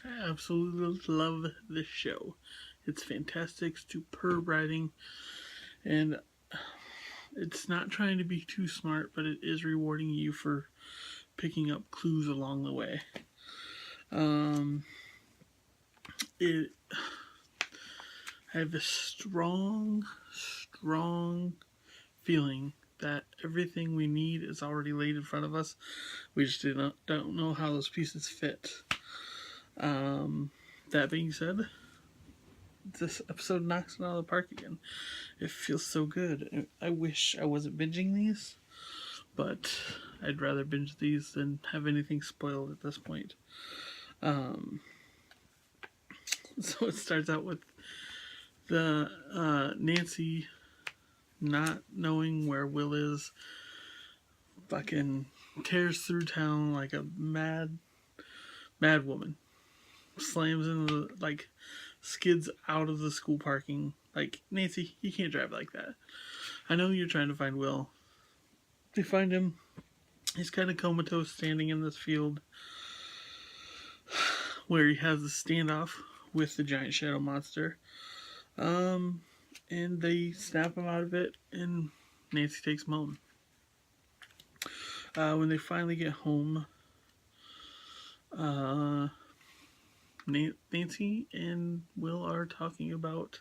I absolutely love this show. It's fantastic, superb writing, and it's not trying to be too smart, but it is rewarding you for picking up clues along the way. Um, it I have a strong feeling that everything we need is already laid in front of us. We just don't know how those pieces fit. Um, that being said, this episode knocks it out of the park again. It feels so good. I wish I wasn't binging these, but I'd rather binge these than have anything spoiled at this point. Um, so it starts out with the Nancy not knowing where Will is, fucking tears through town like a mad woman. Slams into skids out of the school parking. Like, Nancy, you can't drive like that. I know you're trying to find Will. They find him. He's kind of comatose, standing in this field where he has a standoff with the giant shadow monster. And they snap him out of it, and Nancy takes him home. When they finally get home, Nancy and Will are talking about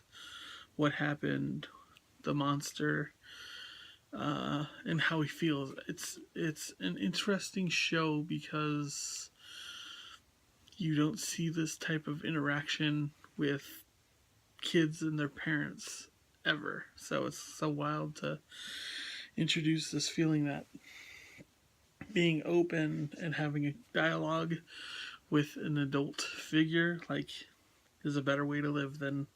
what happened, the monster, and how he feels. It's an interesting show because you don't see this type of interaction with kids and their parents ever. So it's so wild to introduce this feeling that being open and having a dialogue with an adult figure is a better way to live than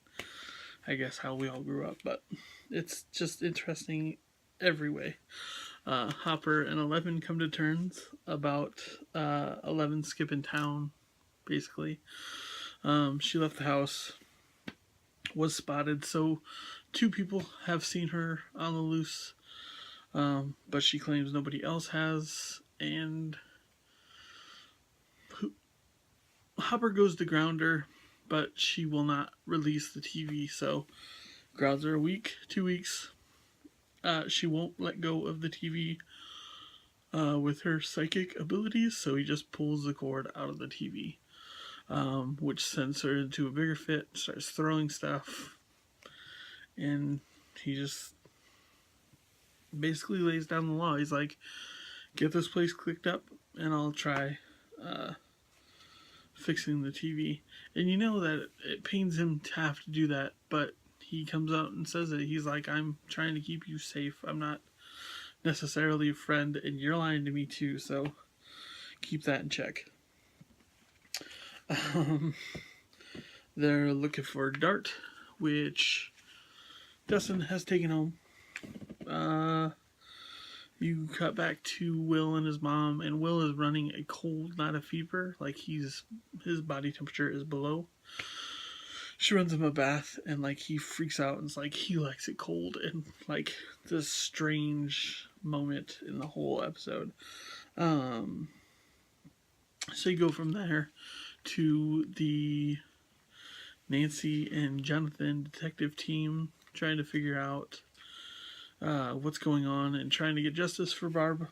I guess how we all grew up. But it's just interesting every way. Hopper and Eleven come to terms about 11 skipping town, basically. She left the house, was spotted, so 2 people have seen her on the loose, but she claims nobody else has, and Hopper goes to ground her, but she will not release the TV, so grounds her a week, 2 weeks. She won't let go of the TV with her psychic abilities, so he just pulls the cord out of the TV, which sends her into a bigger fit, starts throwing stuff, and he just basically lays down the law. He's like, get this place clicked up, and I'll try fixing the TV. And you know that it pains him to have to do that, but he comes out and says it. He's like, I'm trying to keep you safe. I'm not necessarily a friend, and you're lying to me too, so keep that in check. They're looking for Dart, which Dustin has taken home. You cut back to Will and his mom, and Will is running a cold, not a fever. Like, his body temperature is below. She runs him a bath, and he freaks out, and it's like he likes it cold, and this strange moment in the whole episode. So you go from there to the Nancy and Jonathan detective team trying to figure out what's going on and trying to get justice for Barb.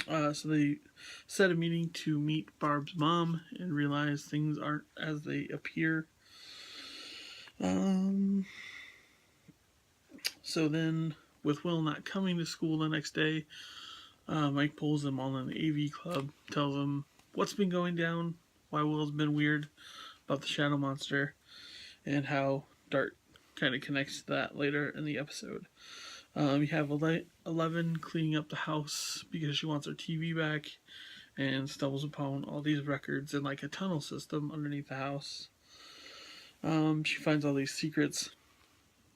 So they set a meeting to meet Barb's mom and realize things aren't as they appear. So then, with Will not coming to school the next day, Mike pulls them all in the AV club, tells them what's been going down, why Will's been weird about the shadow monster, and how Dart kind of connects to that later in the episode. We have 11 cleaning up the house because she wants her TV back and stumbles upon all these records in a tunnel system underneath the house. She finds all these secrets,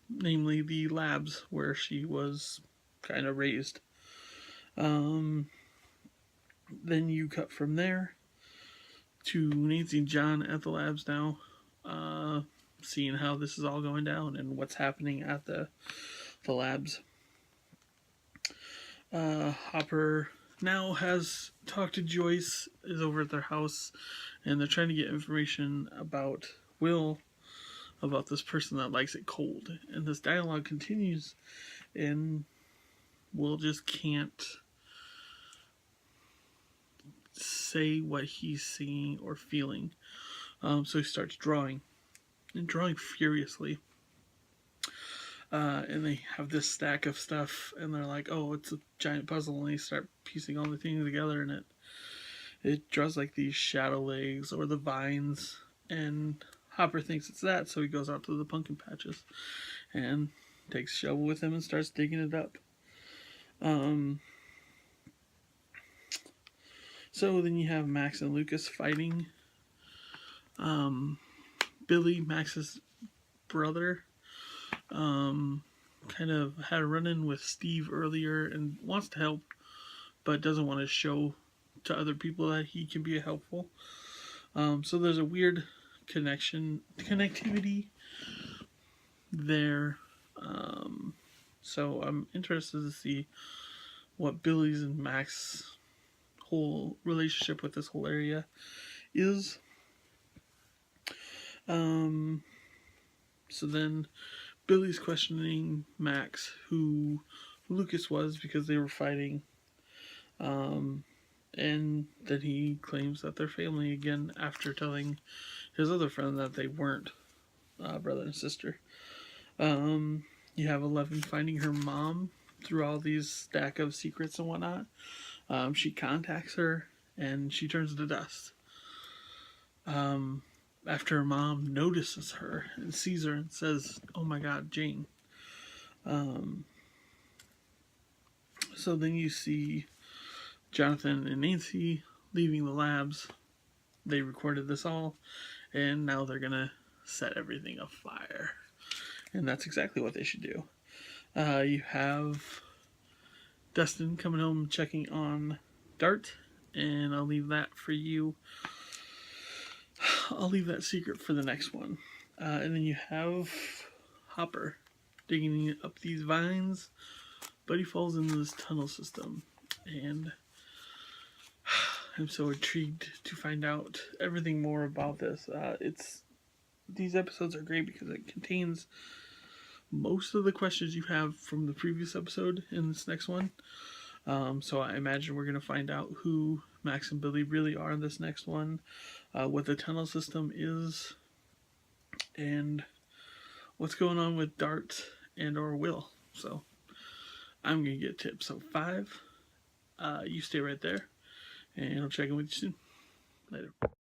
namely the labs where she was kind of raised. Then you cut from there to Nancy and John at the labs now, seeing how this is all going down and what's happening at the labs. Hopper now has talked to Joyce, is over at their house, and they're trying to get information about Will, about this person that likes it cold. And this dialogue continues, and Will just can't say what he's seeing or feeling. So he starts drawing, and drawing furiously. And they have this stack of stuff, and they're like, "Oh, it's a giant puzzle," and they start piecing all the things together, and it draws like these shadow legs or the vines, and Hopper thinks it's that, so he goes out to the pumpkin patches and takes a shovel with him and starts digging it up. So then you have Max and Lucas fighting. Billy, Max's brother, kind of had a run-in with Steve earlier and wants to help, but doesn't want to show to other people that he can be helpful. So there's a weird connectivity there. So I'm interested to see what Billy's and Max's whole relationship with this whole area is. So then Billy's questioning Max who Lucas was because they were fighting. And then he claims that they're family again after telling his other friend that they weren't brother and sister. You have Eleven finding her mom through all these stack of secrets and whatnot. She contacts her and she turns to dust. After her mom notices her and sees her and says, "Oh my God, Jane." So then you see Jonathan and Nancy leaving the labs. They recorded this all, and now they're gonna set everything afire. And that's exactly what they should do. You have Dustin coming home checking on Dart, and I'll leave that for you. I'll leave that secret for the next one. And then you have Hopper digging up these vines, but he falls into this tunnel system, and I'm so intrigued to find out everything more about this. These episodes are great because it contains most of the questions you have from the previous episode in this next one. So I imagine we're going to find out who Max and Billy really are in this next one, what the tunnel system is, and what's going on with Dart and or Will. So I'm going to get to episode 5. You stay right there, and I'll check in with you soon. Later.